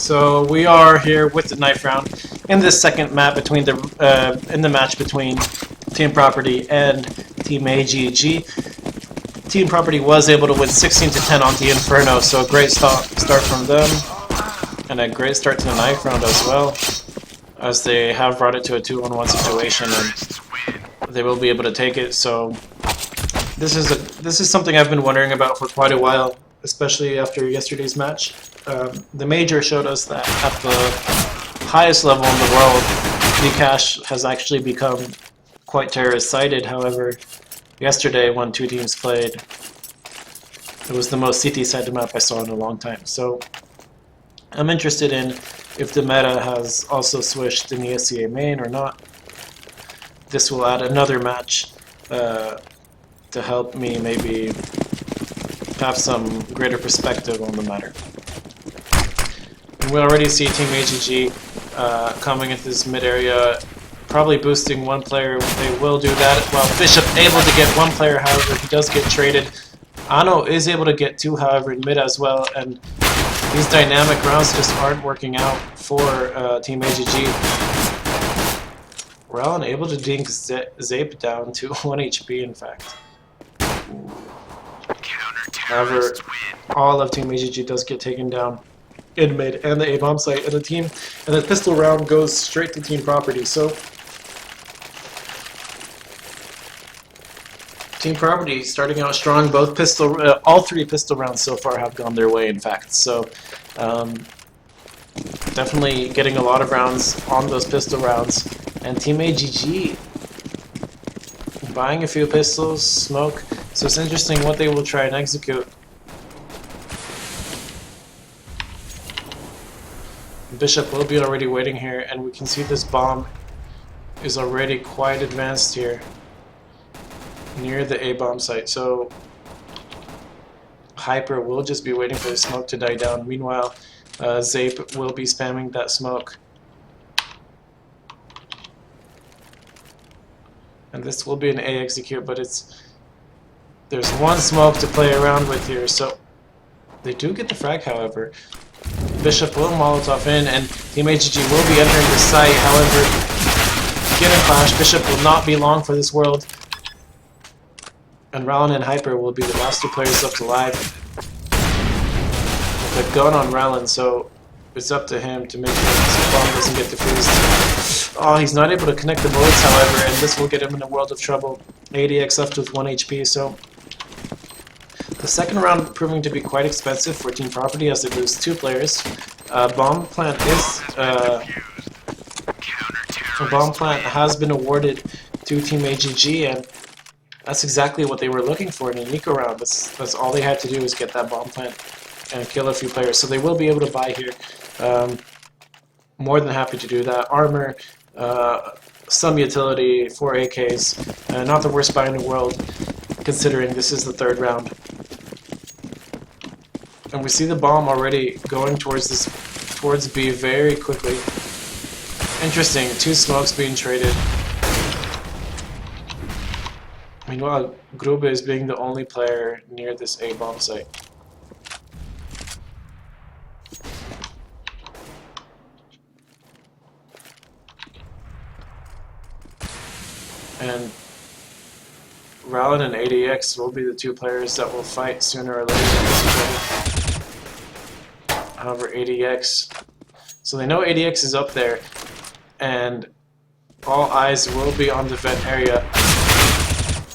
So we are here with the knife round in this second map between the match between Team Property and Team AGG. Team Property was able to win 16-10 on the Inferno, so a great start from them, and a great start to the knife round as well, as they have brought it to a 2-on-1 situation, and they will be able to take it. So this is something I've been wondering about for quite a while, especially after yesterday's match. The Major showed us that at the highest level in the world, Bcash has actually become quite terrorist-sided. However, yesterday when two teams played, it was the most CT-sided map I saw in a long time. So I'm interested in if the meta has also switched in the ESEA main or not. This will add another match to help me maybe have some greater perspective on the matter. And we already see Team AGG coming into this mid area, probably boosting one player. They will do that. While Bishop able to get one player, however, he does get traded. Ano is able to get two, however, in mid as well, and these dynamic rounds just aren't working out for Team AGG. Rallen able to dink Zape down to 1 HP, in fact. However, all of Team AGG does get taken down in mid and the A-bomb site, and the pistol round goes straight to Team Property. So Team Property starting out strong. Both all three pistol rounds so far have gone their way, in fact. So definitely getting a lot of rounds on those pistol rounds. And Team AGG buying a few pistols, smoke. So it's interesting what they will try and execute. Bishop will be already waiting here, and we can see this bomb is already quite advanced here near the A-bomb site. So Hyper will just be waiting for the smoke to die down. Meanwhile, Zape will be spamming that smoke. And this will be an A execute, but there's one smoke to play around with here. So they do get the frag, however. Bishop will Molotov in, and Team AGG will be entering the site. However, get a clash. Bishop will not be long for this world. And Rallen and Hyper will be the last two players left alive. With a gun on Rallen, so it's up to him to make sure this bomb doesn't get defused. Oh, he's not able to connect the bullets, however, and this will get him in a world of trouble. ADX left with 1 HP, so the second round proving to be quite expensive for Team Property as they lose 2 players. Bomb plant has been awarded to Team AGG, and that's exactly what they were looking for in an eco round. That's all they had to do is get that bomb plant and kill a few players. So they will be able to buy here. More than happy to do that. Armor, some utility, 4 AKs. Not the worst buy in the world, considering this is the third round. And we see the bomb already going towards B very quickly. Interesting, 2 smokes being traded. Meanwhile, Grube is being the only player near this A-bomb site. And Rallen and ADX will be the 2 players that will fight sooner or later. However, ADX, so they know ADX is up there, and all eyes will be on the vent area.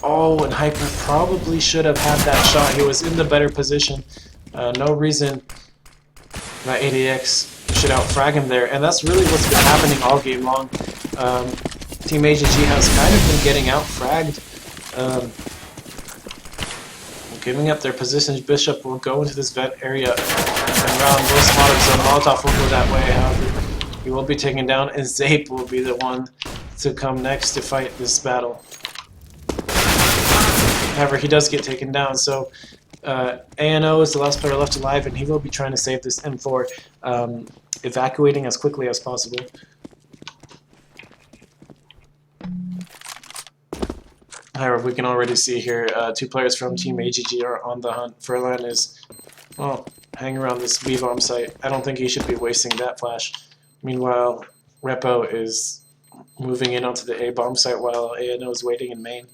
Oh, and Hyper probably should have had that shot. He was in the better position. No reason that ADX should out-frag him there, and that's really what's been happening all game long. Team AGG has kind of been getting out-fragged. Giving up their positions. Bishop will go into this vent area and round those spotters, so Molotov will go that way. However, he will be taken down, and Zape will be the one to come next to fight this battle. However, he does get taken down, so ANO is the last player left alive, and he will be trying to save this M4, evacuating as quickly as possible. However, we can already see here 2 players from Team AGG are on the hunt. Furlan is, well, hang around this B-bomb site. I don't think he should be wasting that flash. Meanwhile, Repo is moving in onto the A-bomb site while ANO is waiting in main.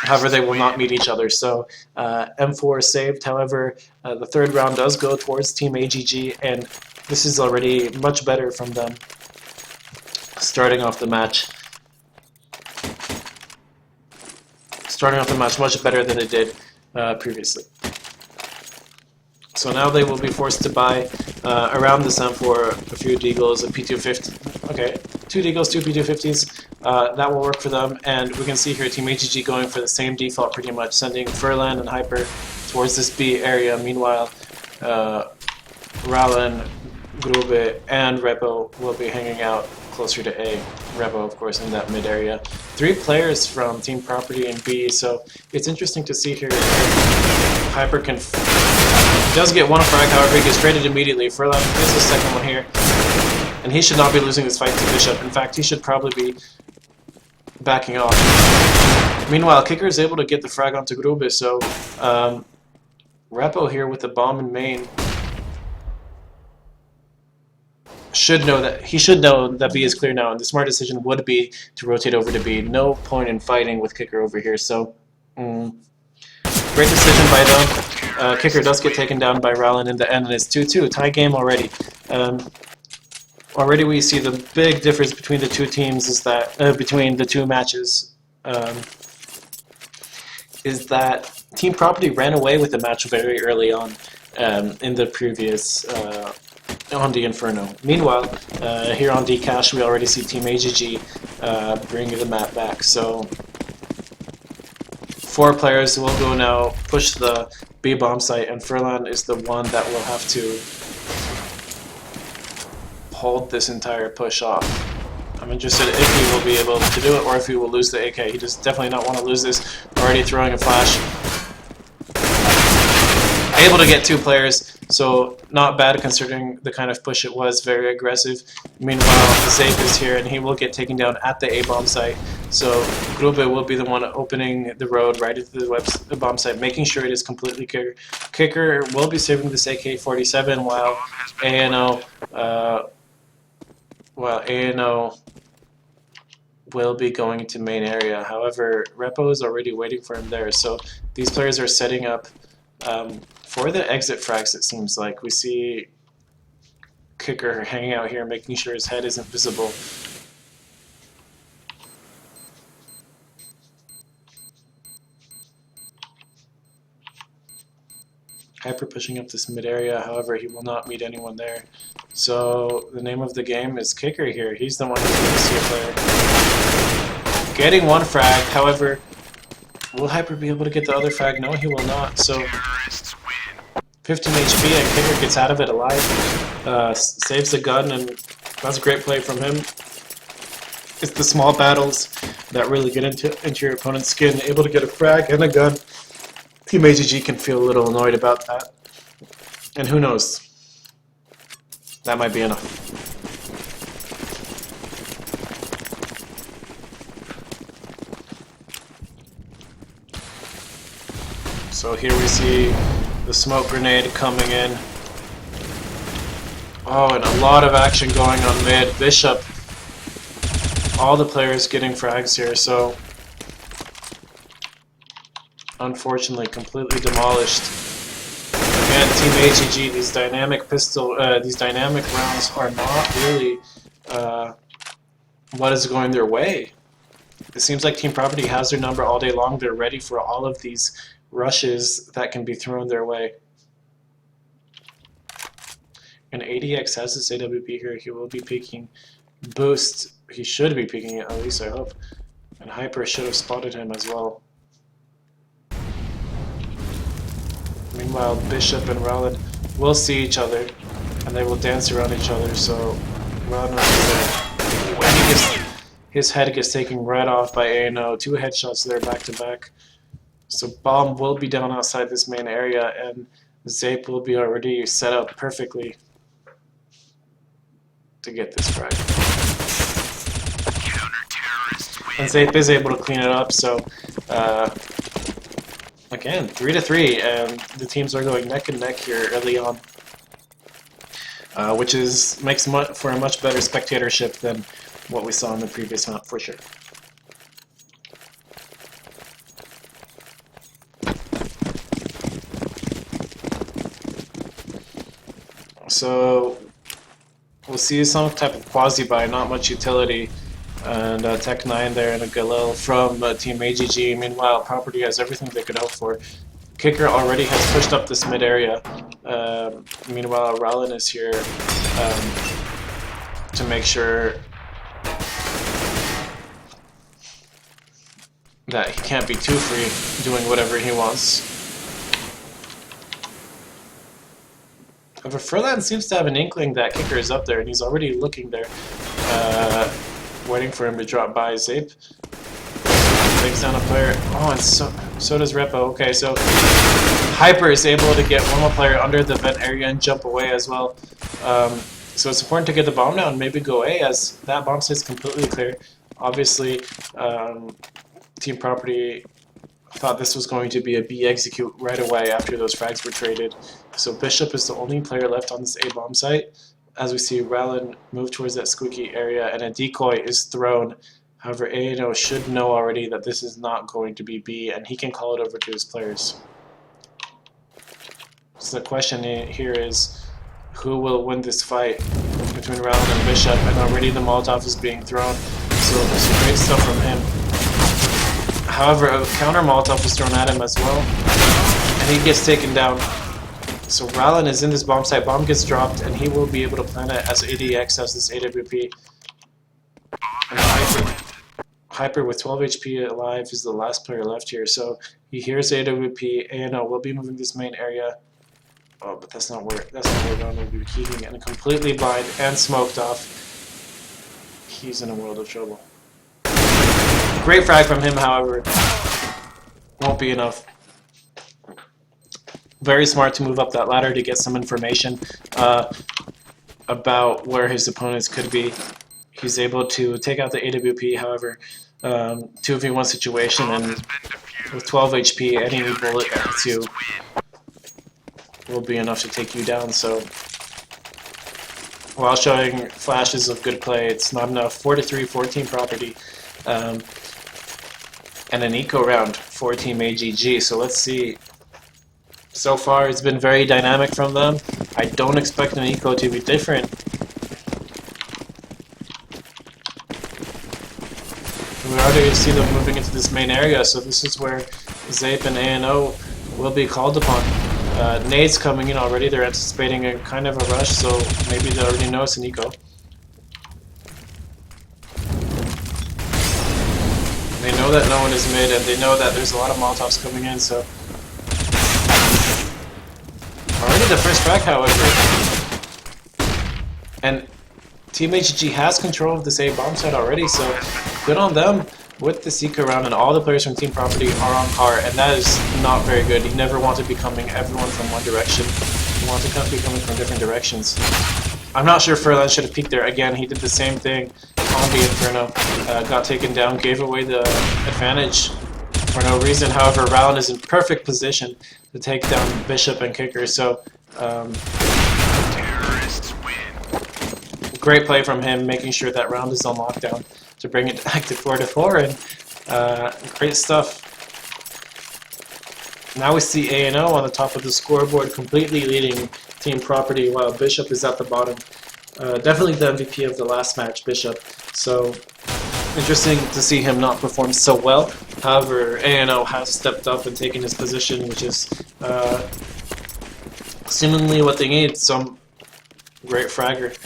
However, they will not meet each other, so M4 is saved. However, the third round does go towards Team AGG, and this is already much better from them starting off the match. Starting off the match much better than it did previously. So now they will be forced to buy around this M4 a few Deagles, a P250. Okay, 2 Deagles, 2 P250s. That will work for them, and we can see here Team AGG going for the same default pretty much, sending Furlan and Hyper towards this B area. Meanwhile, Ralen, Grube, and Repo will be hanging out closer to A. Repo, of course, in that mid area. 3 players from Team Property in B, so it's interesting to see here if Hyper can... He does get one frag, however, he gets traded immediately. Furlan gets the second one here, and he should not be losing this fight to Bishop. In fact, he should probably be backing off. Meanwhile, Kicker is able to get the frag onto Grube, so Repo here with the bomb in main should know that B is clear now, and the smart decision would be to rotate over to B. No point in fighting with Kicker over here, so great decision by them. Kicker does get taken down by Ralen in the end, and it's 2-2, tie game already. Already we see the big difference between the two teams is that between the two matches is that Team Property ran away with the match very early on in the previous on the Inferno. Meanwhile, here on D-Cash we already see Team AGG bringing the map back. So 4 players will go now, push the B-bomb site, and Furlan is the one that will have to hold this entire push off. I'm interested if he will be able to do it or if he will lose the AK. He does definitely not want to lose this. Already throwing a flash. Able to get 2 players, so not bad considering the kind of push it was, very aggressive. Meanwhile, Zape is here and he will get taken down at the A-bomb site. So Grube will be the one opening the road right into the bomb site, making sure it is completely clear. Kicker will be saving this AK-47 while ANO will be going into main area. However, Repo is already waiting for him there, so these players are setting up for the exit frags, it seems like. We see Kicker hanging out here, making sure his head isn't visible. Hyper pushing up this mid area, however, he will not meet anyone there. So the name of the game is Kicker here. He's the one who's going to see a player. Getting 1 frag, however, will Hyper be able to get the other frag? No, he will not. So 15 HP and Kicker gets out of it alive. Saves the gun, and that's a great play from him. It's the small battles that really get into your opponent's skin. Able to get a frag and a gun. Team AGG can feel a little annoyed about that. And who knows? That might be enough. So here we see the smoke grenade coming in. Oh, and a lot of action going on mid. Bishop. All the players getting frags here, so unfortunately completely demolished. Again, Team AGG, these dynamic rounds are not really what is going their way. It seems like Team Property has their number all day long. They're ready for all of these rushes that can be thrown their way. And ADX has this AWP here. He will be peeking boost. He should be peeking it, at least I hope. And Hyper should have spotted him as well. Meanwhile, Bishop and Ralen will see each other, and they will dance around each other, so Ralen his head gets taken right off by ANO. 2 headshots there back to back. So Bomb will be down outside this main area, and Zape will be already set up perfectly to get this frag. And Zape is able to clean it up, so Again, 3-3, and the teams are going neck and neck here early on, which makes for a much better spectatorship than what we saw in the previous map for sure. So we'll see some type of quasi-buy, not much utility, and Tech 9 there and a Galil from Team AGG. Meanwhile, Property has everything they could hope for. Kicker already has pushed up this mid area. Meanwhile, Rowland is here to make sure that he can't be too free doing whatever he wants. However, Furlan seems to have an inkling that Kicker is up there, and he's already looking there, waiting for him to drop by. Zape takes down a player. Oh, and so does Repo. Okay, so Hyper is able to get one more player under the vent area and jump away as well. So it's important to get the bomb down and maybe go A, as that bomb site's completely clear. Obviously, Team Property thought this was going to be a B execute right away after those frags were traded. So Bishop is the only player left on this A bomb site. As we see Rowland move towards that squeaky area, and a decoy is thrown. However, A&O should know already that this is not going to be B, and he can call it over to his players. So the question here is, who will win this fight between Rowland and Bishop? And already the Molotov is being thrown, so some great stuff from him. However, a counter Molotov is thrown at him as well, and he gets taken down. So Rowland is in this bomb site, bomb gets dropped, and he will be able to plant it as ADX has this AWP. And Hyper with 12 HP alive is the last player left here, so he hears AWP, ANO will be moving this main area. Oh, but that's not where Rowland will be keeping it, and completely blind and smoked off. He's in a world of trouble. Great frag from him, however, won't be enough. Very smart to move up that ladder to get some information about where his opponents could be. He's able to take out the AWP, however, 2v1 situation, and with 12 HP, any bullet that hits you will be enough to take you down. So while showing flashes of good play, it's not enough. 4-3 for Team Property, and an eco round for Team AGG. So let's see. So far, it's been very dynamic from them. I don't expect an eco to be different. We already see them moving into this main area, so this is where Zape and ANO will be called upon. Nades coming in already. They're anticipating a kind of a rush, so maybe they already know it's an eco. They know that no one is mid, and they know that there's a lot of Molotovs coming in, so... Already the first frag, however. And Team HG has control of this A bomb site already, so good on them with the Seeker round, and all the players from Team Property are on car, and that is not very good. You never want to be coming everyone from one direction. You want to be coming from different directions. I'm not sure Furlan should have peeked there. Again, he did the same thing on the Inferno. Got taken down, gave away the advantage for no reason. However, Rowland is in perfect position to take down Bishop and Kicker, so great play from him, making sure that round is on lockdown to bring it back to 4-4, and great stuff. Now we see ANO on the top of the scoreboard, completely leading Team Property, while Bishop is at the bottom. Definitely the MVP of the last match, Bishop. So interesting to see him not perform so well. However, ANO has stepped up and taken his position, which is seemingly what they need. Some great fragger.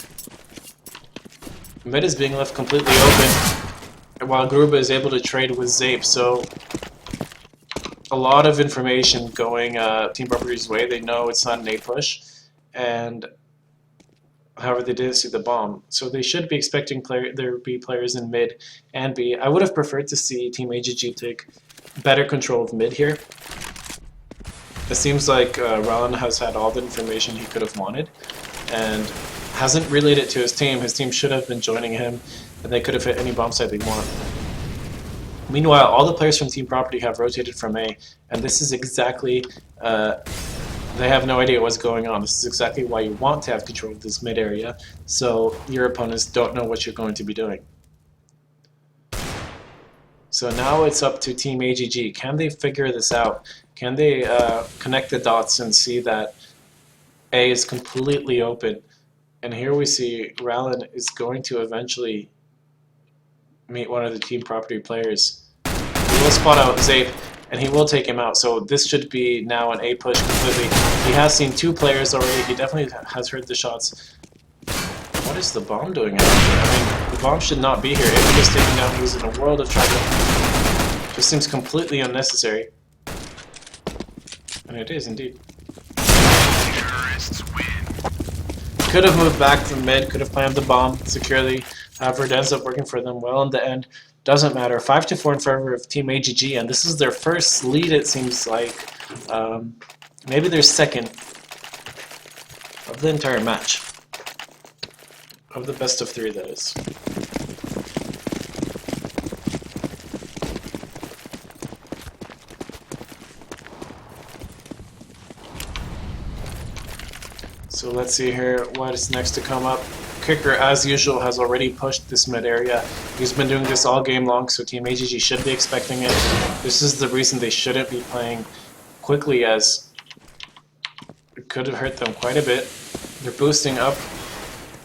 Mid is being left completely open, while Gruba is able to trade with Zape. So a lot of information going Team Property's way. They know it's not an A push, and however they didn't see the bomb, so they should be expecting there be players in mid and B. I would have preferred to see Team AGG take better control of mid here. It seems like Rowland has had all the information he could have wanted and hasn't relayed it to his team. His team should have been joining him, and they could have hit any bomb site they want. Meanwhile, all the players from Team Property have rotated from A, and this is exactly, they have no idea what's going on. This is exactly why you want to have control of this mid area, so your opponents don't know what you're going to be doing. So now it's up to Team AGG. Can they figure this out? Can they connect the dots and see that A is completely open? And here we see Rallen is going to eventually meet one of the Team Property players. He will spot out Zape, and he will take him out. So this should be now an A push completely. He has seen 2 players already. He definitely has heard the shots. What is the bomb doing out here? I mean, the bomb should not be here. If he was taken down, he was in a world of trouble. Just seems completely unnecessary. And it is indeed. Could have moved back from mid, could have planted the bomb securely. However, it ends up working for them well in the end. Doesn't matter. 5-4 in favor of Team AGG, and this is their first lead, it seems like. Maybe their second of the entire match. Of the best of 3, that is. So let's see here what is next to come up. Kicker, as usual, has already pushed this mid area. He's been doing this all game long, so Team AGG should be expecting it. This is the reason they shouldn't be playing quickly, as it could have hurt them quite a bit. They're boosting up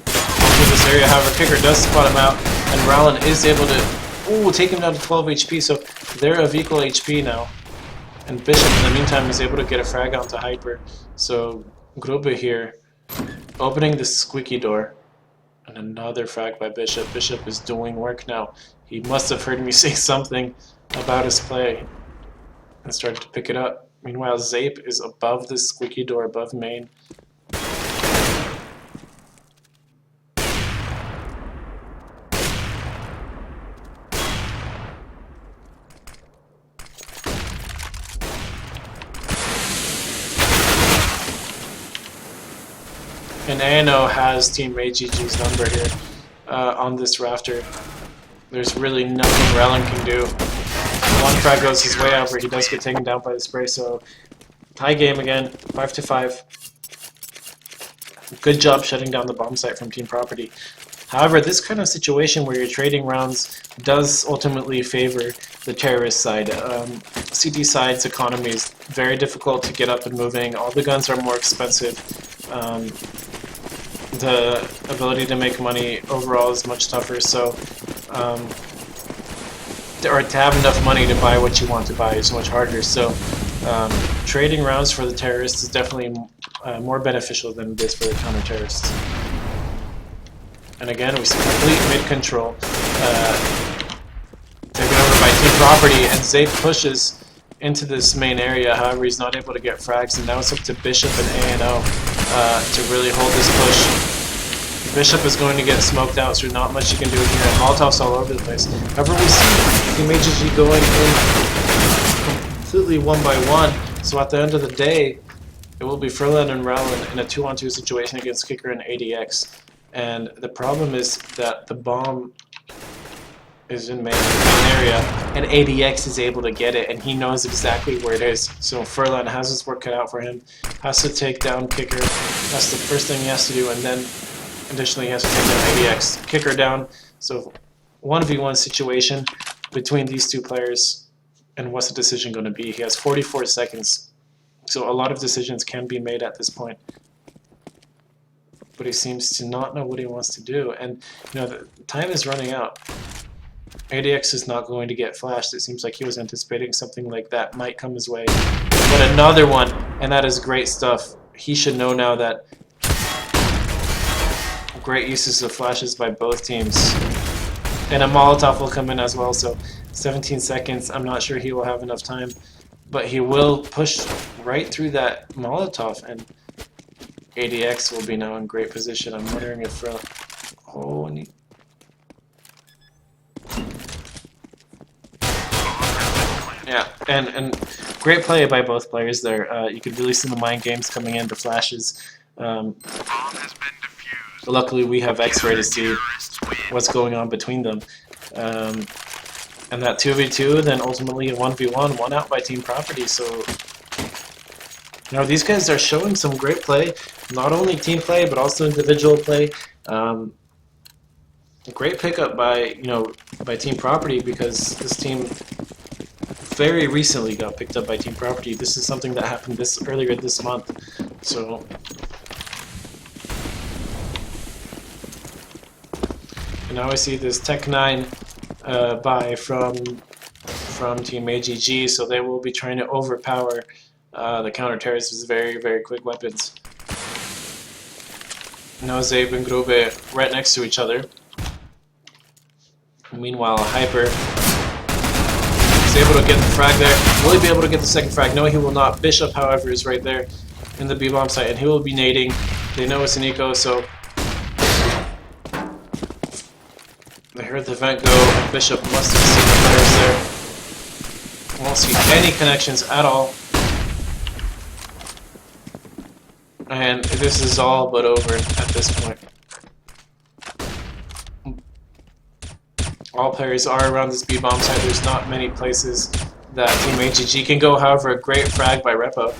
into this area. However, Kicker does spot him out, and Rallen is able to take him down to 12 HP, so they're of equal HP now. And Bishop, in the meantime, is able to get a frag onto Hyper. So Grube here, opening the squeaky door. And another frag by Bishop. Bishop is doing work now. He must have heard me say something about his play and started to pick it up. Meanwhile, Zape is above this squeaky door, above main. And ANO has Team AGG's number here on this rafter. There's really nothing Rallen can do. One frag goes his way, however, he does get taken down by the spray, so tie game again, 5-5. Good job shutting down the bomb site from Team Property. However, this kind of situation where you're trading rounds does ultimately favor the terrorist side. CT side's economy is very difficult to get up and moving. All the guns are more expensive. The ability to make money overall is much tougher, so or to have enough money to buy what you want to buy is much harder. So trading rounds for the terrorists is definitely more beneficial than it is for the counter-terrorists. And again, we see complete mid-control taken over by Team Property, and Zape pushes into this main area. However, he's not able to get frags, and now it's up to Bishop and ANO to really hold this push. Bishop is going to get smoked out, so not much you can do here, and Molotovs all over the place. However, we see Team AGG going in completely 1-by-1, so at the end of the day, it will be Furlan and Rallen in a 2-on-2 situation against Kicker and ADX. And the problem is that the bomb is in main area, and ADX is able to get it, and he knows exactly where it is. So Furlan has his work cut out for him, has to take down Kicker. That's the first thing he has to do, and then additionally he has to take down ADX. Kicker down, so 1v1 situation between these two players, and what's the decision going to be? He has 44 seconds, so a lot of decisions can be made at this point. But he seems to not know what he wants to do, and you know, the time is running out. ADX is not going to get flashed. It seems like he was anticipating something like that might come his way. But another one, and that is great stuff. He should know now that great uses of flashes by both teams. And a Molotov will come in as well, so 17 seconds. I'm not sure he will have enough time, but he will push right through that Molotov, and ADX will be now in great position. I'm wondering if yeah, and great play by both players there. You could really see the mind games coming in, the flashes. Luckily, we have X-ray to see what's going on between them. And And that 2v2, then ultimately a 1v1, won out by Team Property. So, you know, these guys are showing some great play, not only team play, but also individual play. Great pickup by, by Team Property, because this team very recently got picked up by Team Property. This is something that happened earlier this month. So, and now I see this Tech 9 buy from Team AGG, so they will be trying to overpower the counter-terrorists with very, very quick weapons. Now Zabe and Grube right next to each other. Meanwhile, Hyper is able to get the frag there. Will he be able to get the second frag? No, he will not. Bishop, however, is right there in the B-bomb site, and he will be nading. They know it's an eco, so they heard the vent go, and Bishop must have seen the players there. Won't see any connections at all. And this is all but over at this point. All players are around this B-bomb site. There's not many places that Team AGG can go. However, a great frag by Repo.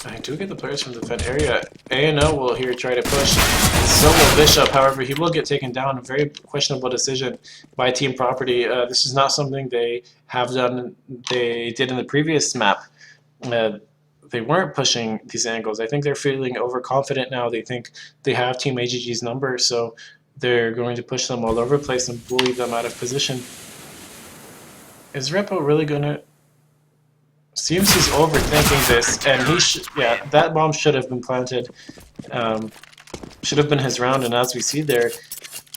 I do get the players from the vent area. A&O will here try to push. And so will Bishop. However, he will get taken down. A very questionable decision by Team Property. This is not something they have done. They did in the previous map. They weren't pushing these angles. I think they're feeling overconfident now. They think they have Team AGG's number, so they're going to push them all over the place and bully them out of position. Is Repo really gonna... Seems he's overthinking this, and yeah, that bomb should have been planted. Should have been his round, and as we see there,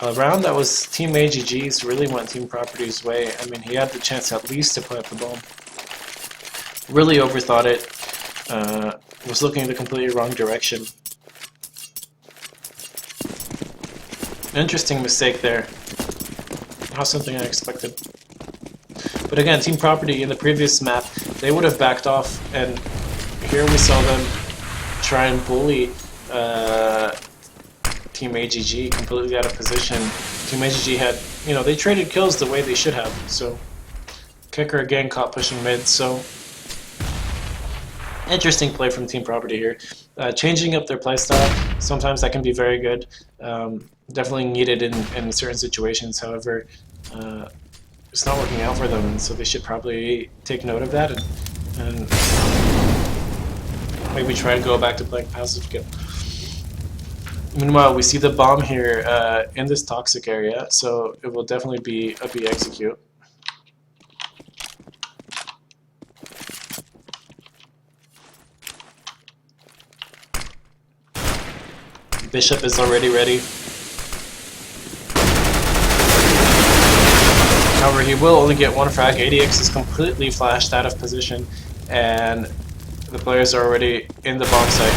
a round that was Team AGG's really went Team Property's way. I mean, he had the chance at least to plant the bomb. Really overthought it. Was looking in the completely wrong direction. Interesting mistake there. Not something I expected. But again, Team Property in the previous map, they would have backed off, and here we saw them try and bully Team AGG completely out of position. Team AGG had, they traded kills the way they should have. So, Kicker again caught pushing mid, so interesting play from Team Property here. Changing up their playstyle, sometimes that can be very good. Definitely needed in certain situations. However, it's not working out for them, and so they should probably take note of that and maybe try and go back to playing passive kill. Meanwhile, we see the bomb here in this toxic area, so it will definitely be a B execute. Bishop is already ready. However, he will only get one frag. ADX is completely flashed out of position, and the players are already in the bomb site.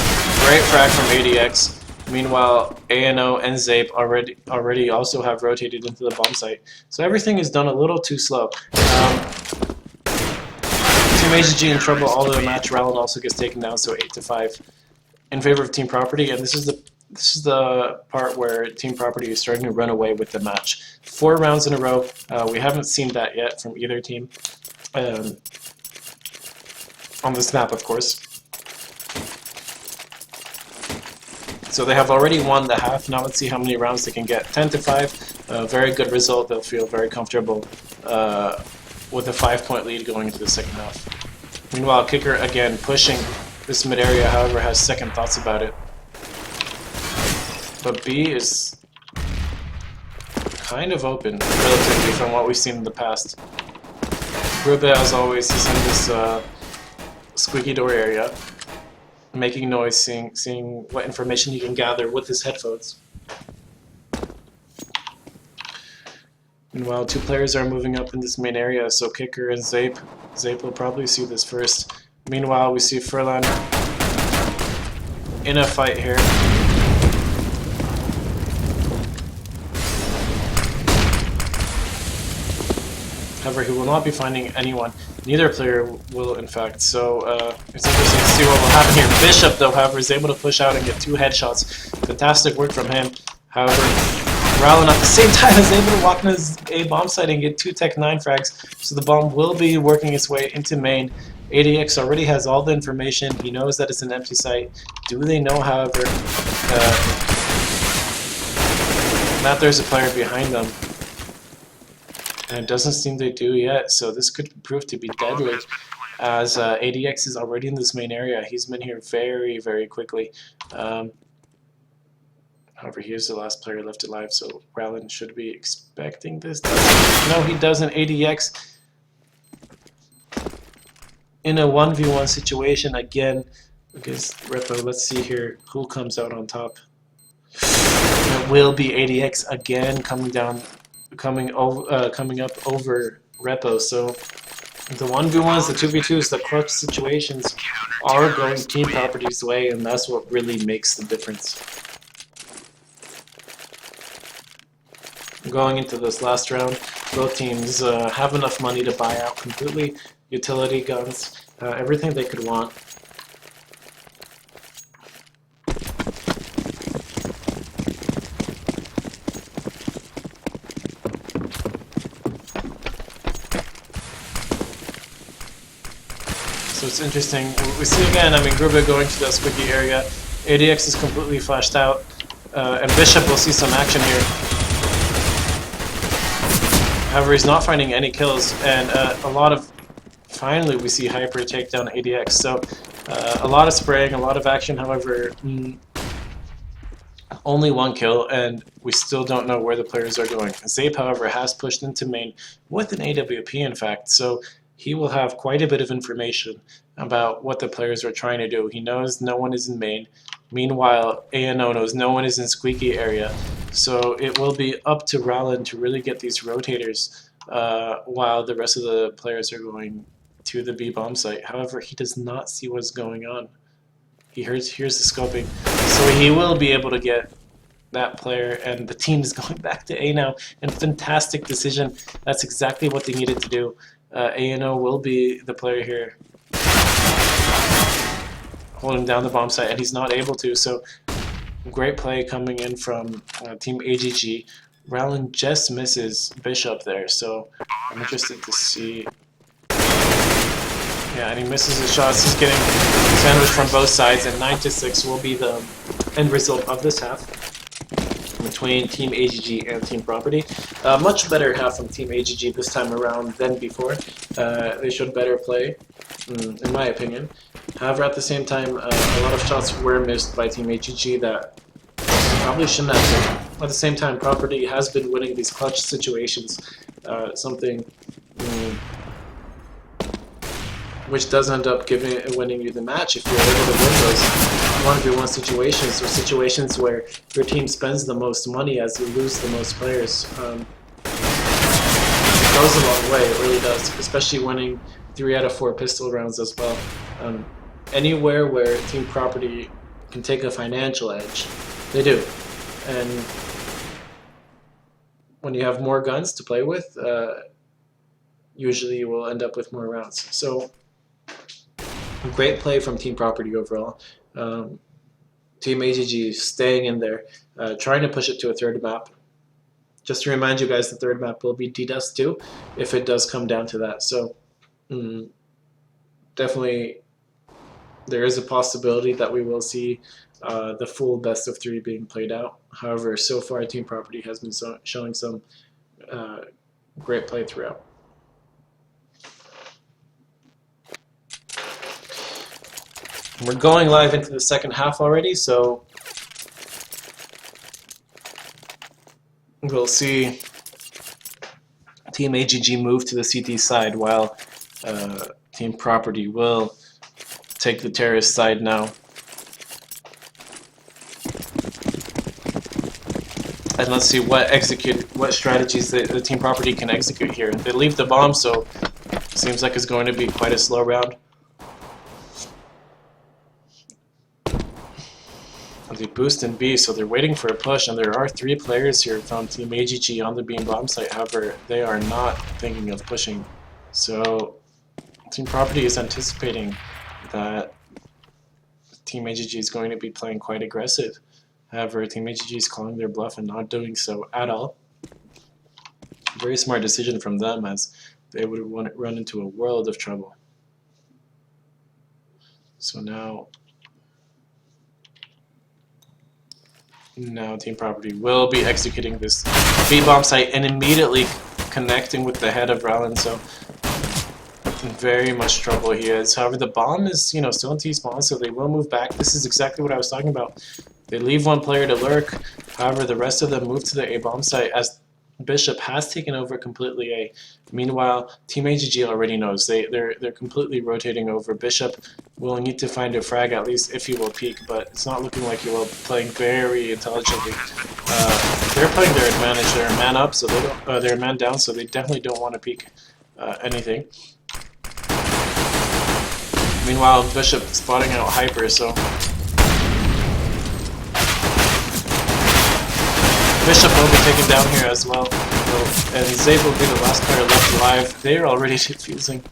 Great frag from ADX. Meanwhile, ANO and Zape already also have rotated into the bomb site. So everything is done a little too slow. Team AGG in trouble, although the match round also gets taken down, so 8-5 in favor of Team Property, and this is the part where Team Property is starting to run away with the match. 4 rounds in a row. We haven't seen that yet from either team. On this map, of course. So they have already won the half. Now let's see how many rounds they can get. 10-5. A very good result. They'll feel very comfortable with a 5-point lead going into the second half. Meanwhile, Kicker again pushing this mid area, however, has second thoughts about it. But B is kind of open, relatively, from what we've seen in the past. Grube, as always, is in this squeaky door area, making noise, seeing what information he can gather with his headphones. Meanwhile, 2 players are moving up in this main area, so Kicker and Zape. Zape will probably see this first. Meanwhile, we see Furlan in a fight here. However, he will not be finding anyone. Neither player will, in fact. So it's interesting to see what will happen here. Bishop, though, however, is able to push out and get 2 headshots. Fantastic work from him. However, Rowland at the same time is able to walk in his A bomb site and get 2 Tech 9 frags, so the bomb will be working its way into main. ADX already has all the information. He knows that it's an empty site. Do they know, however, that there's a player behind them? And it doesn't seem they do yet, so this could prove to be deadly, as ADX is already in this main area. He's been here very, very quickly. However, here's the last player left alive, so Rowland should be expecting this. No, he doesn't. ADX in a 1v1 situation again against Repo. Let's see here who comes out on top. It will be ADX again coming up over Repo. So the 1v1s, the 2v2s, the clutch situations are going Team Property's way, and that's what really makes the difference. Going into this last round, both teams have enough money to buy out completely utility guns, everything they could want. So it's interesting. We see again, I mean, Gruba going to the squeaky area. ADX is completely flashed out, and Bishop will see some action here. However, he's not finding any kills, and finally we see Hyper take down ADX. So a lot of spraying, a lot of action, however, only 1 kill, and we still don't know where the players are going. Zape, however, has pushed into main with an AWP, in fact, so he will have quite a bit of information about what the players are trying to do. He knows no one is in main. Meanwhile, ANO knows no one is in squeaky area. So it will be up to Rowland to really get these rotators while the rest of the players are going to the B bomb site. However, he does not see what's going on. He hears the scoping. So he will be able to get that player, and the team is going back to A now. And fantastic decision. That's exactly what they needed to do. ANO will be the player here, holding down the bomb site, and he's not able to. So great play coming in from Team AGG. Rowland just misses Bishop there, so I'm interested to see. Yeah, and he misses his shots. He's getting sandwiched from both sides, and 9-6 will be the end result of this half between Team AGG and Team Property. Much better half from Team AGG this time around than before. They showed better play, in my opinion. However, at the same time, a lot of shots were missed by Team AGG that probably shouldn't have been. At the same time, Property has been winning these clutch situations, something which does end up winning you the match if you're able to win those 1v1 situations, or situations where your team spends the most money as you lose the most players. It goes a long way, it really does, especially winning 3 out of 4 pistol rounds as well. Anywhere where Team Property can take a financial edge, they do. And when you have more guns to play with, usually you will end up with more rounds. So, great play from Team Property overall. Team AGG staying in there, trying to push it to a 3rd map. Just to remind you guys, the 3rd map will be D-Dust 2 if it does come down to that. So, definitely there is a possibility that we will see the full best of 3 being played out. However, so far Team Property has been showing some great play throughout. We're going live into the second half already, so we'll see Team AGG move to the CT side while Team Property will take the terrorist side now. And let's see what strategies the Team Property can execute here. They leave the bomb, so seems like it's going to be quite a slow round. They boost in B, so they're waiting for a push, and there are 3 players here from Team AGG on the B and bomb site. However, they are not thinking of pushing. So Team Property is anticipating that Team AGG is going to be playing quite aggressive. However, Team AGG is calling their bluff and not doing so at all. Very smart decision from them, as they would run into a world of trouble. So now Team Property will be executing this B-bomb site and immediately connecting with the head of Rallen. So in very much trouble he is. However, the bomb is, still in T-spawn, so they will move back. This is exactly what I was talking about. They leave one player to lurk. However, the rest of them move to the A-bomb site as Bishop has taken over completely A. Meanwhile, Team AGG already knows. They're completely rotating over. Bishop will need to find a frag, at least if he will peek, but it's not looking like he will, playing very intelligently. They're playing their advantage. They're a man up, so they don't, they're a man down, so they definitely don't want to peek anything. Meanwhile, Bishop spotting out Hyper, so Bishop will be taken down here as well, and Zabe will be the last player left alive. They are already defusing.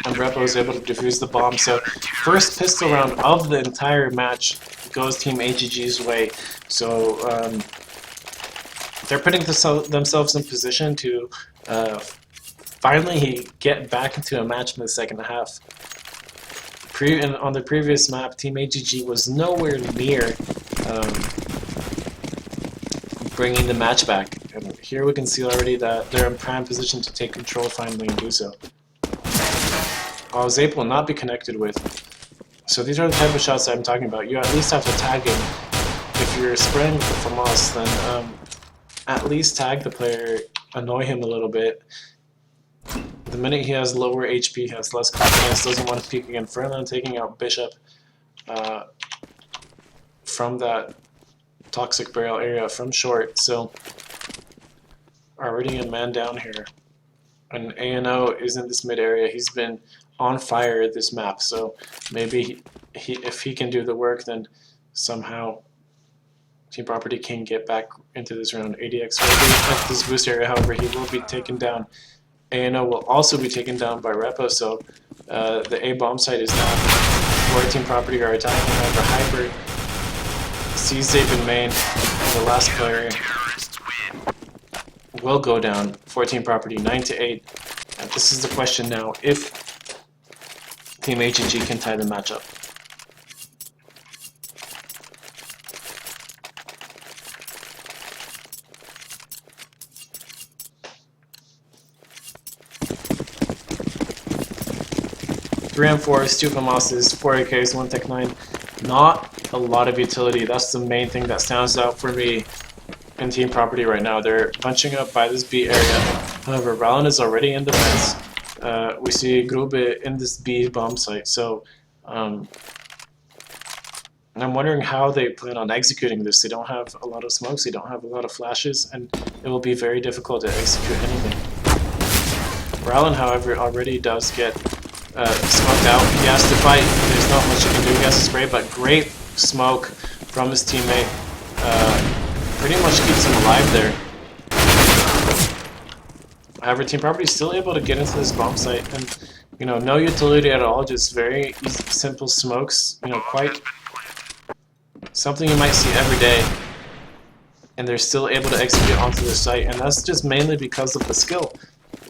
And Repo is able to defuse the bomb, so first pistol round of the entire match goes Team AGG's way. So they're putting themselves in position to finally get back into a match in the second half. On the previous map, Team AGG was nowhere near bringing the match back. And here we can see already that they're in prime position to take control finally and do so. Zape will not be connected with. So these are the type of shots that I'm talking about. You at least have to tag him. If you're spraying with the FAMAS, then at least tag the player, annoy him a little bit. The minute he has lower HP, has less confidence, doesn't want to peek again. Furlan taking out Bishop from that toxic barrel area from short. So already a man down here. And ANO is in this mid area. He's been on fire this map, so maybe if he can do the work, then somehow Team Property can get back into this round. ADX will be at this boost area, however he will be taken down. ANO will also be taken down by Repo, so the A bomb site is now where Team Property are attacking. However, Hyper sees Zape in main, and the last player will go down for Team Property 9-8. And this is the question now, if Team AGG can tie the matchup. Three M4s, 2 FAMASs, 4 AKs, 1 Tech 9. Not a lot of utility. That's the main thing that stands out for me in Team Property right now. They're bunching up by this B area. However, Rallen is already in defense. We see Grube in this B bomb site. So I'm wondering how they plan on executing this. They don't have a lot of smokes, they don't have a lot of flashes, and it will be very difficult to execute anything. Rallen, however, already does get smoked out. He has to fight. There's not much he can do. He has to spray, but great smoke from his teammate. Pretty much keeps him alive there. However, Team Property is still able to get into this bomb site, and no utility at all. Just very easy, simple smokes. Quite something you might see every day, and they're still able to execute onto the site, and that's just mainly because of the skill.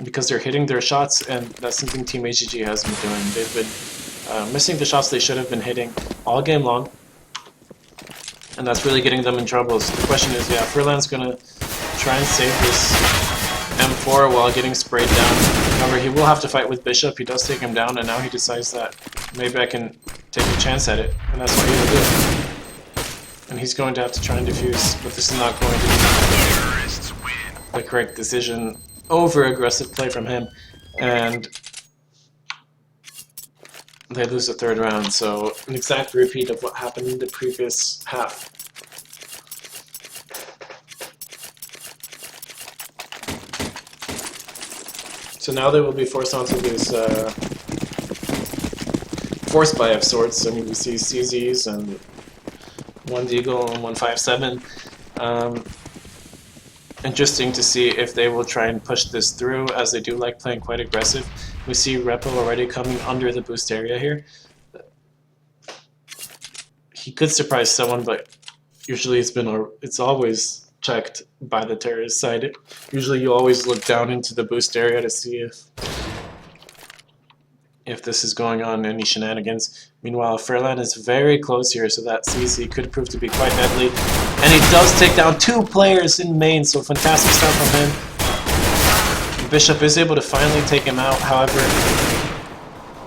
Because they're hitting their shots, and that's something Team AGG has been doing. They've been missing the shots they should have been hitting all game long, and that's really getting them in trouble. So the question is, Furlan's gonna try and save this M4 while getting sprayed down. However, he will have to fight with Bishop. He does take him down, and now he decides that maybe I can take a chance at it, and that's what he will do. And he's going to have to try and defuse, but this is not going to be the correct decision. Over-aggressive play from him, and they lose the third round, so an exact repeat of what happened in the previous half. So now they will be forced onto this force buy of sorts. I mean, we see CZs and 1 Deagle and 157. Interesting to see if they will try and push this through, as they do like playing quite aggressive. We see Repo already coming under the boost area here. he could surprise someone, but usually it's always checked by the terrorist side. Usually you always look down into the boost area to see if this is going on, any shenanigans. Meanwhile, Furlan is very close here, so that CC could prove to be quite deadly. And he does take down 2 players in main, so fantastic start from him. Bishop is able to finally take him out, however,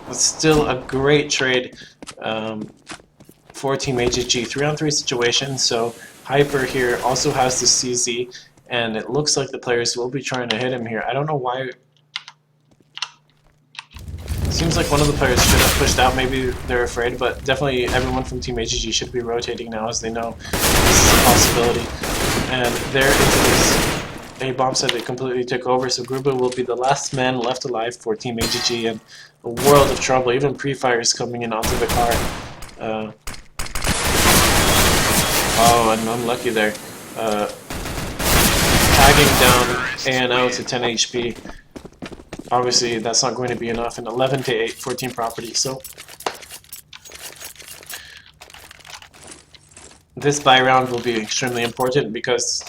it's still a great trade for Team AGG. 3-on-3 situation, so Hyper here also has the CZ, and it looks like the players will be trying to hit him here. I don't know why. Seems like one of the players should have pushed out, maybe they're afraid, but definitely everyone from Team AGG should be rotating now as they know this is a possibility. And they're into this A bomb site they completely took over, so Gruba will be the last man left alive for Team AGG, and a world of trouble. Even pre-fire is coming in onto the car. Oh, and unlucky there. Tagging down ANO to 10 HP. Obviously, that's not going to be enough, and 11 to 8 for Team Property. So this buy round will be extremely important, because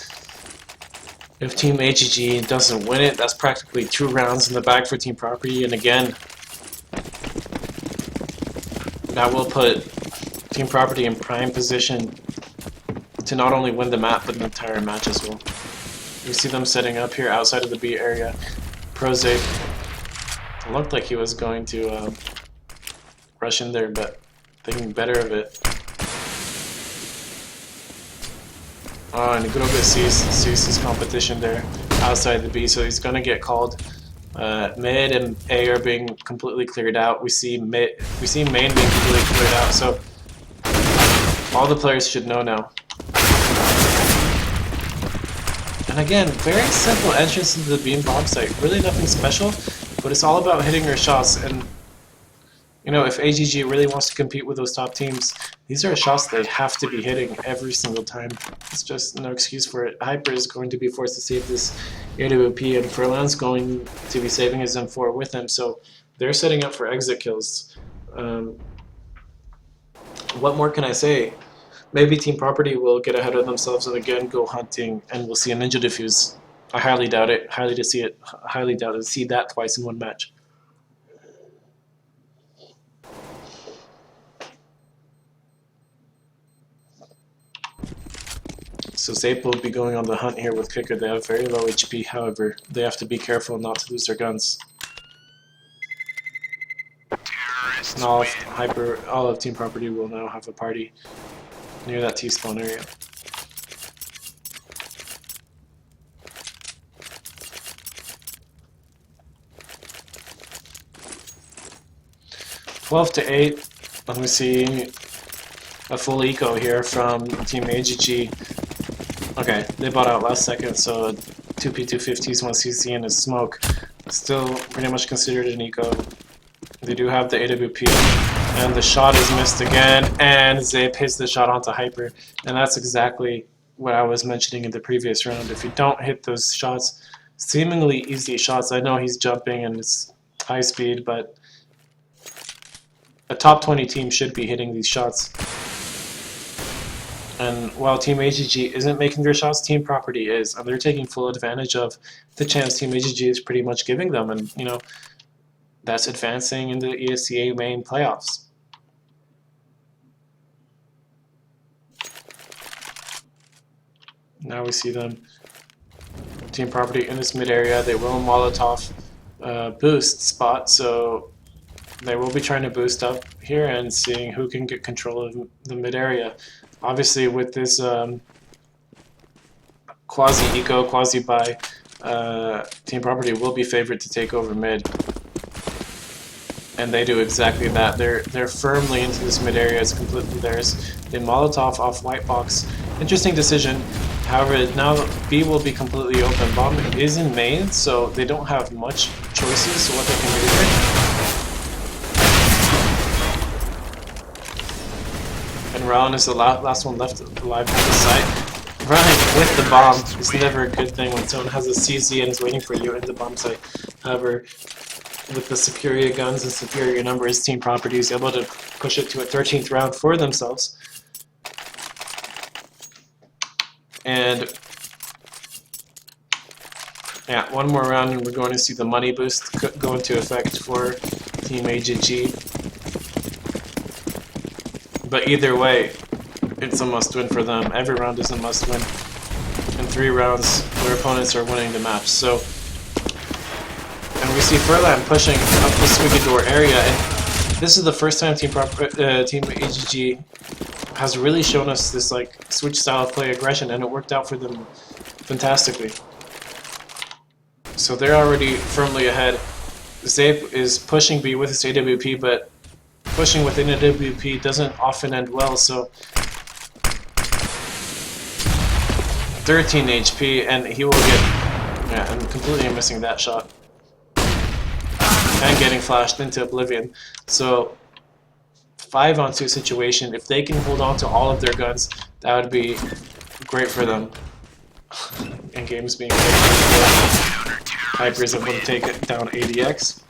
if Team AGG doesn't win it, that's practically 2 rounds in the bag for Team Property, and again, that will put Team Property in prime position to not only win the map, but the entire match as well. You see them setting up here outside of the B area. Prozape looked like he was going to rush in there, but thinking better of it. Oh, and Groga sees his competition there outside the B, so he's going to get called. Mid and A are being completely cleared out. We see main being completely cleared out, so all the players should know now. And again, very simple entrance into the beam bomb site. Really nothing special, but it's all about hitting your shots. And you know, if AGG really wants to compete with those top teams, these are shots they have to be hitting every single time. It's just no excuse for it. Hyper is going to be forced to save this AWP, and Furlan's going to be saving his M4 with him, so they're setting up for exit kills. What more can I say? Maybe Team Property will get ahead of themselves and again go hunting, and we'll see a ninja defuse. I highly doubt it. Highly doubt to see that twice in one match. So Zape will be going on the hunt here with Kicker. They have very low HP, however, they have to be careful not to lose their guns. And all of Team Property will now have a party near that T-spawn area. (12-8). Let me see a full eco here from Team AGG. Okay, they bought out last second, so 2P250s, 1CC, and a smoke. Still pretty much considered an eco. They do have the AWP, and the shot is missed again, and Zape hits the shot onto Hyper, and that's exactly what I was mentioning in the previous round. If you don't hit those shots, seemingly easy shots, I know he's jumping and it's high speed, but a top 20 team should be hitting these shots. And while Team AGG isn't making their shots, Team Property is, and they're taking full advantage of the chance Team AGG is pretty much giving them, and you know, that's advancing in the ESEA main playoffs. Now we see them, Team Property in this mid area. They will Molotov boost spot, so they will be trying to boost up here and seeing who can get control of the mid area. Obviously, with this quasi-eco, quasi-buy, Team Property will be favored to take over mid. And they do exactly that. They're firmly into this mid area. It's completely theirs. They Molotov off white box. Interesting decision. However, now B will be completely open. Bomb is in main, so they don't have much choices to what they can do here. And Ryan is the last one left alive at the site. Ryan with the bomb is never a good thing when someone has a CZ and is waiting for you in the bomb site. However, with the superior guns and superior numbers, Team Property is able to push it to a 13th round for themselves. And yeah, one more round and we're going to see the money boost go into effect for Team AGG. But either way, it's a must-win for them. Every round is a must-win. In 3 rounds, their opponents are winning the match. So, and we see Furlan pushing up the squeaky door area, and this is the first time Team AGG has really shown us this like switch style of play aggression, and it worked out for them fantastically. So they're already firmly ahead. Zape is pushing B with his AWP, but pushing within AWP doesn't often end well, so 13 HP, and he will get... Yeah, I'm completely missing that shot. And getting flashed into oblivion. So 5-on-2 situation. If they can hold on to all of their guns, that would be great for them. And games being Hyper is able to take it down ADX.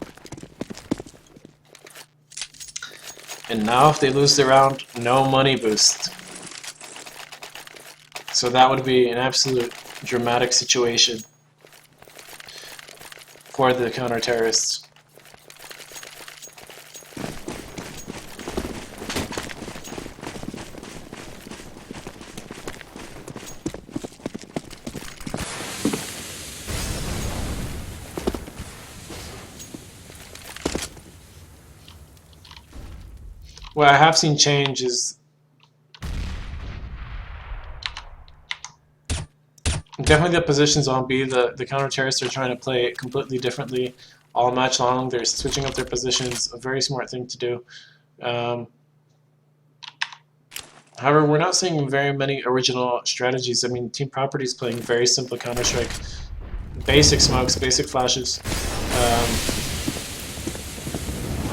And now if they lose the round, no money boost. So that would be an absolute dramatic situation for the counter-terrorists. What I have seen change is definitely the positions on B. The counter-terrorists are trying to play it completely differently all match long. They're switching up their positions, a very smart thing to do. However, we're not seeing very many original strategies. I mean, Team Property is playing very simple Counter-Strike. Basic smokes, basic flashes.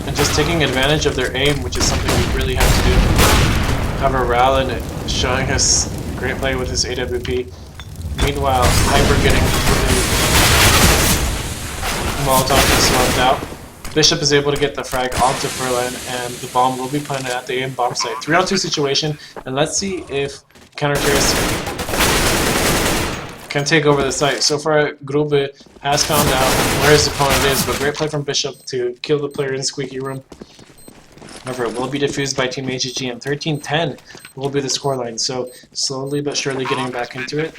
And just taking advantage of their aim, which is something we really have to do. However, Rallen showing us great play with his AWP. Meanwhile, Hyper getting Molotov is swapped out. Bishop is able to get the frag onto Furlan, and the bomb will be planted at the aim bomb site. 3-on-2 situation, and let's see if counter-terrorists can take over the site. So far, Grube has found out where his opponent is, but great play from Bishop to kill the player in Squeaky Room. However, it will be defused by Team AGG, and 13-10 will be the scoreline. So slowly but surely getting back into it.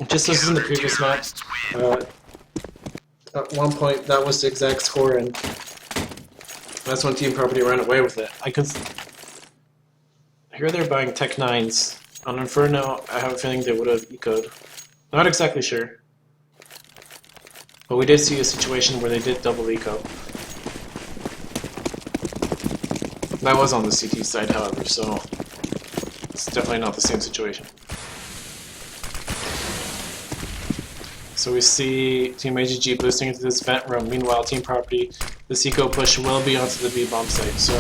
Just as in the previous match, at one point that was the exact score, and that's when Team Property ran away with it. I could hear they're buying Tech 9s. On Inferno, I have a feeling they would have ecoed. Not exactly sure. But we did see a situation where they did double eco. That was on the CT side, however, so it's definitely not the same situation. So we see Team AGG boosting into this vent room. Meanwhile, Team Property, this eco push will be onto the B bomb site. So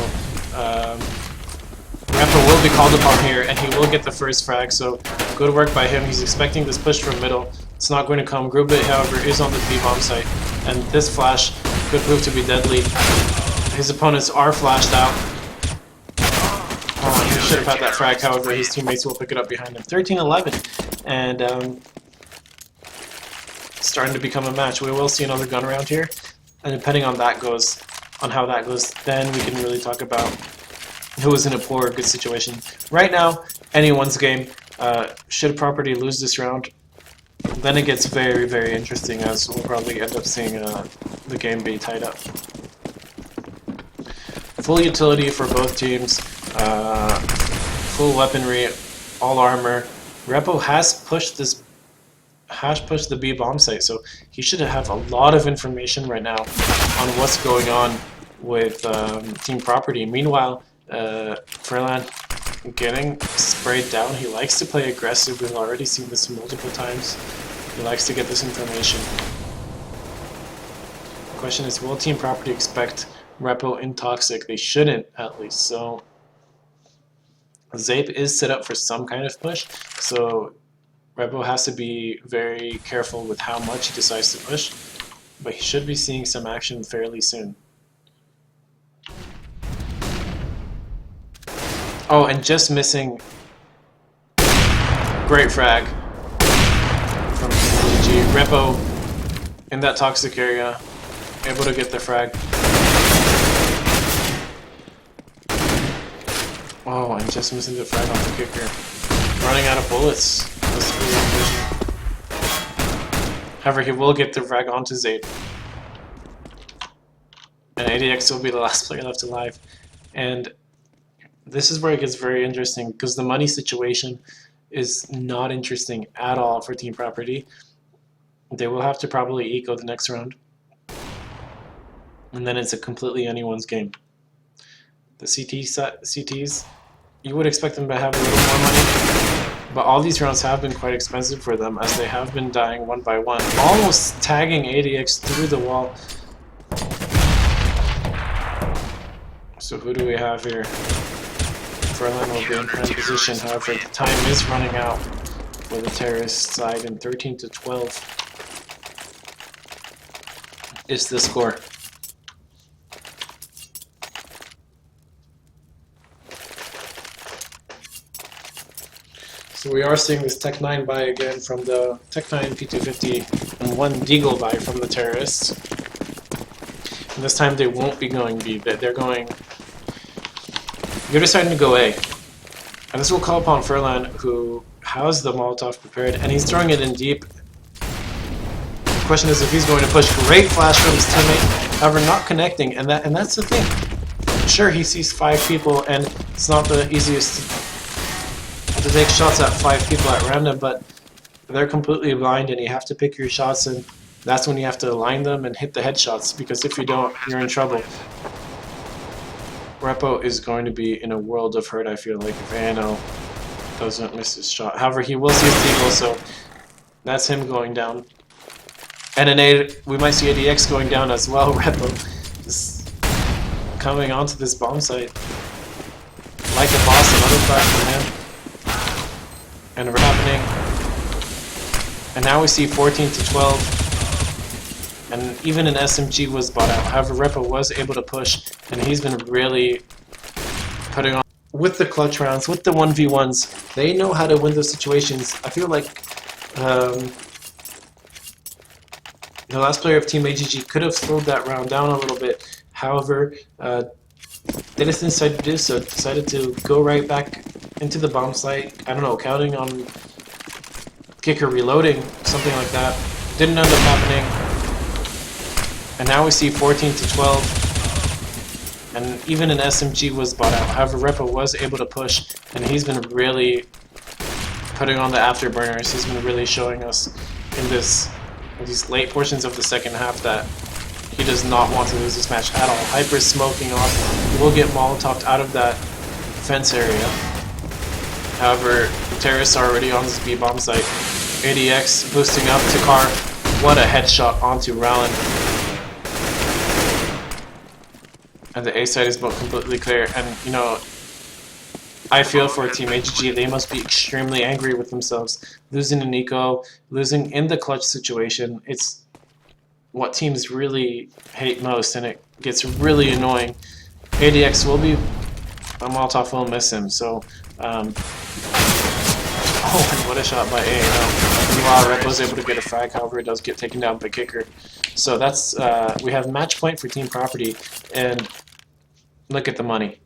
Rampa will be called upon here, and he will get the first frag. So good work by him. He's expecting this push from middle. It's not going to come. Grube, however, is on the B bomb site, and this flash could prove to be deadly. His opponents are flashed out. Oh, he should have had that frag. However, his teammates will pick it up behind him. 13-11, and starting to become a match. We will see another gun around here, and depending on how that goes, then we can really talk about who is in a poor or good situation. Right now, anyone's game. Should Property lose this round, then it gets very, very interesting, as we'll probably end up seeing the game be tied up. Full utility for both teams, full weaponry, all armor. Repo has pushed the B bomb site, so he should have a lot of information right now on what's going on with Team Property. Meanwhile, Furlan getting sprayed down. He likes to play aggressive. We've already seen this multiple times. He likes to get this information. The question is, will Team Property expect Repo in Toxic? They shouldn't, at least. So Zape is set up for some kind of push, so Repo has to be very careful with how much he decides to push, but he should be seeing some action fairly soon. Oh, and just missing. Great frag. Repo in that toxic area, able to get the frag. Oh, I'm just missing the frag on the kicker. Running out of bullets. However, he will get the frag onto Zayd. And ADX will be the last player left alive. And this is where it gets very interesting, because the money situation is not interesting at all for Team Property. They will have to probably eco the next round. And then it's a completely anyone's game. The CTs, you would expect them to have a little more money, but all these rounds have been quite expensive for them, as they have been dying one by one, almost tagging ADX through the wall. So who do we have here? Furlan will be in prime position, however the time is running out for the terrorist side, and 13 to 12 is the score. So we are seeing this Tech 9 buy again from the Tech 9 P250 and one Deagle buy from the terrorists. And this time they won't be going B, but they're deciding to go A. And this will call upon Furlan, who has the Molotov prepared, and he's throwing it in deep. The question is if he's going to push. Great flash from his teammate, however not connecting, and that's the thing. Sure, he sees 5 people, and it's not the easiest to take shots at 5 people at random, but they're completely blind, and you have to pick your shots, and that's when you have to align them and hit the headshots, because if you don't, you're in trouble. Repo is going to be in a world of hurt, I feel like, if ANO doesn't miss his shot. However, he will see his Deagle, so that's him going down. And we might see ADX going down as well. Repo is coming onto this bomb site like a boss, another frag from him. And we're happening. And now we see 14 to 12. And even an SMG was bought out. However, Repo was able to push, and he's been really putting on with the clutch rounds, with the 1v1s. They know how to win those situations. I feel like the last player of Team AGG could have slowed that round down a little bit. However, they didn't decide to do so. Decided to go right back into the bomb site. I don't know, counting on kicker reloading, something like that. Didn't end up happening. And now we see 14 to 12. And even an SMG was bought out. However, Repo was able to push, and he's been really putting on the afterburners. He's been really showing us in these late portions of the second half that he does not want to lose this match at all. Hyper smoking off. He will get Molotoved out of that fence area. However, the terrorists are already on this B bomb site. ADX boosting up to Car. What a headshot onto Rowland. And the A side is both completely clear. And, you know, I feel for Team AGG, they must be extremely angry with themselves. Losing an eco, losing in the clutch situation, it's what teams really hate most, and it gets really annoying. ADX will be, Molotov will miss him, so, oh, and what a shot by A. Meanwhile, Red was able to get a frag, however, it does get taken down by kicker. So that's, we have match point for Team Property, and look at the money.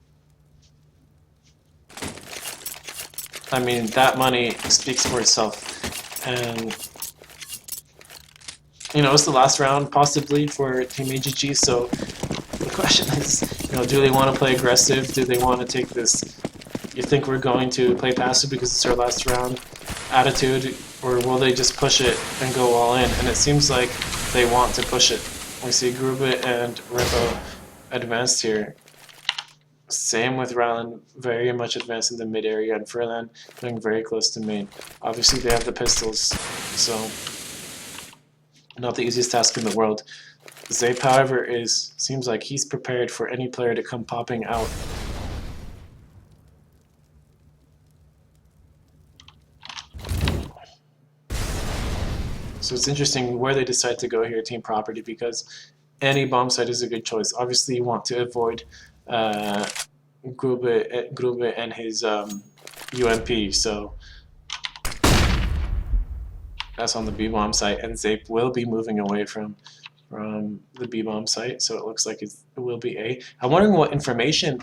I mean, that money speaks for itself. And, you know, it's the last round, possibly, for Team AGG, so the question is, you know, do they want to play aggressive? Do they want to take this, you think we're going to play passive because it's our last round attitude, or will they just push it and go all in? And it seems like they want to push it. We see Grubit and Repo advanced here. Same with Ryland, very much advanced in the mid area, and Furlan going very close to main. Obviously they have the pistols, so not the easiest task in the world. Zape, however, seems like he's prepared for any player to come popping out. So it's interesting where they decide to go here, Team Property, because any bomb site is a good choice. Obviously you want to avoid Grube and his UMP, so That's on the B-bomb site, and Zape will be moving away from the B-bomb site, so it looks like it will be A. I'm wondering what information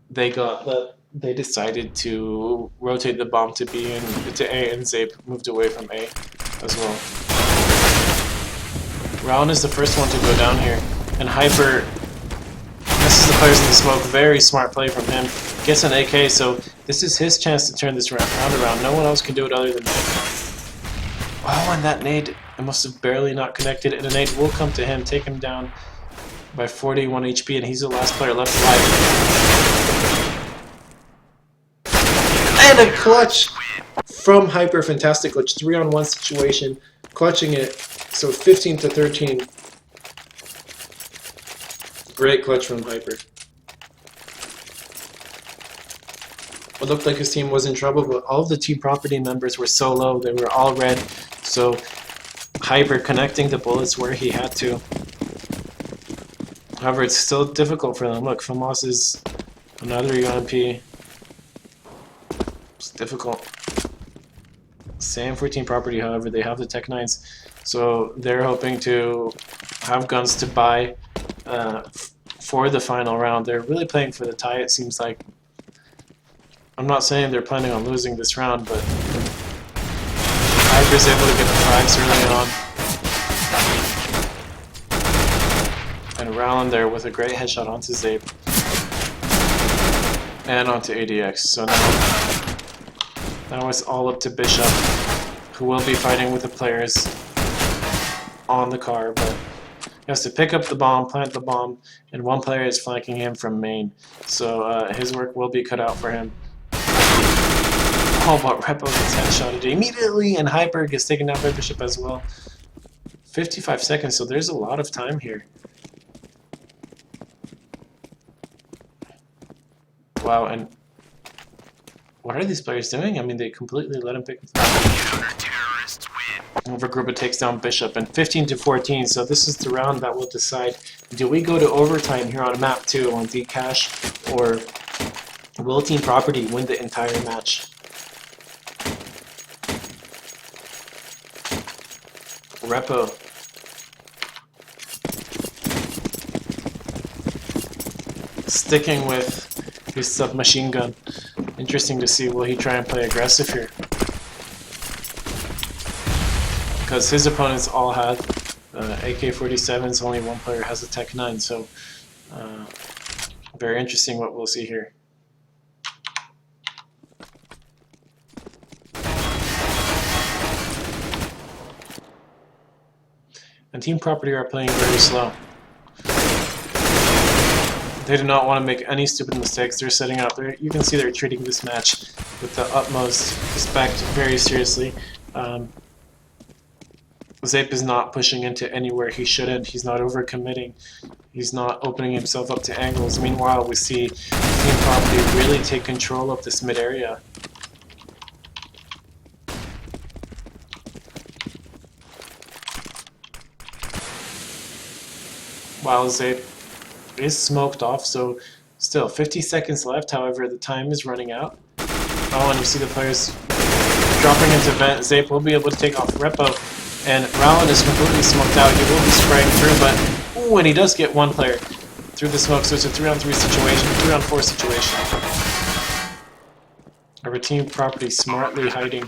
they got that they decided to rotate the bomb to B and to A, and Zape moved away from A as well. Rowan is the first one to go down here, and Hyper misses the players in the smoke. Very smart play from him. Gets an AK, so this is his chance to turn this round around. No one else can do it other than him. Oh, and that nade, it must have barely not connected, and a nade will come to him, take him down by 41 HP, and he's the last player left alive. And a clutch from Hyper, fantastic clutch, 3-on-1 situation, clutching it, so 15 to 13. Great clutch from Hyper. It looked like his team was in trouble, but all of the team property members were so low, they were all red, so Hyper connecting the bullets where he had to. However, it's still difficult for them. Look, Famos is another UMP. It's difficult. Same for team property, however, they have the Tech 9s, so they're hoping to have guns to buy for the final round. They're really playing for the tie, it seems like. I'm not saying they're planning on losing this round, but Hyper's able to get the frags early on. And Rowland there with a great headshot onto Zape. And onto ADX. So now it's all up to Bishop, who will be fighting with the players on the car, but he has to pick up the bomb, plant the bomb, and one player is flanking him from main. So his work will be cut out for him. Oh, but Repo gets headshotted immediately, and Hyper gets taken down by Bishop as well. 55 seconds, so there's a lot of time here. Wow, and what are these players doing? I mean, they completely let him pick up the bomb. Overgroup takes down Bishop, and 15 to 14, so this is the round that will decide, do we go to overtime here on map 2 on Dcash, or will team property win the entire match? Repo. Sticking with his submachine gun. Interesting to see, will he try and play aggressive here? Because his opponents all had AK-47s, only one player has a Tech 9, so very interesting what we'll see here. And team property are playing very slow. They do not want to make any stupid mistakes. They're setting up. You can see they're treating this match with the utmost respect, very seriously. Zape is not pushing into anywhere he shouldn't. He's not overcommitting. He's not opening himself up to angles. Meanwhile, we see team property really take control of this mid area. While Zape is smoked off, so still 50 seconds left. However, the time is running out. Oh, and you see the players dropping into vent. Zape will be able to take off Repo, and Rowland is completely smoked out. He will be spraying through, but ooh, and he does get one player through the smoke, so it's a 3-on-3 situation, 3-on-4 situation. Our team property smartly hiding.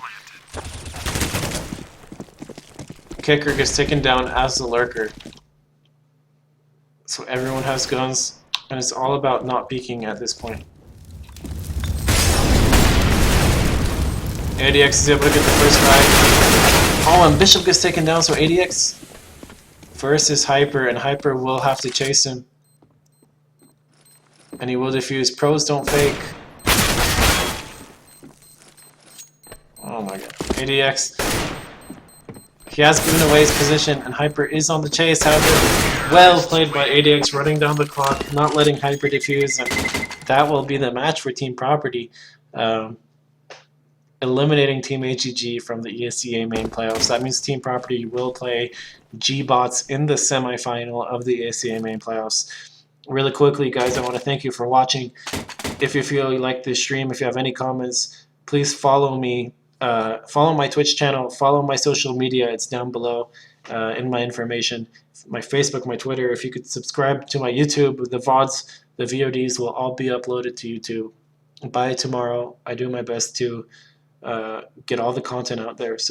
Kicker gets taken down as the lurker. So everyone has guns, and it's all about not peeking at this point. ADX is able to get the first frag. Oh, and Bishop gets taken down, so ADX versus Hyper, and Hyper will have to chase him. And he will defuse. Pros don't fake. Oh my god. ADX. He has given away his position, and Hyper is on the chase. However, well played by ADX, running down the clock, not letting Hyper defuse, and that will be the match for team property. Eliminating Team AGG from the ESEA main playoffs. That means team property will play G-Bots in the semifinal of the ESEA main playoffs. Really quickly, guys, I want to thank you for watching. If you feel you like this stream, if you have any comments, please follow me Follow my Twitch channel, follow my social media, it's down below in my information, my Facebook, my Twitter. If you could subscribe to my YouTube, the VODs, the VODs will all be uploaded to YouTube by tomorrow. I do my best to get all the content out there. So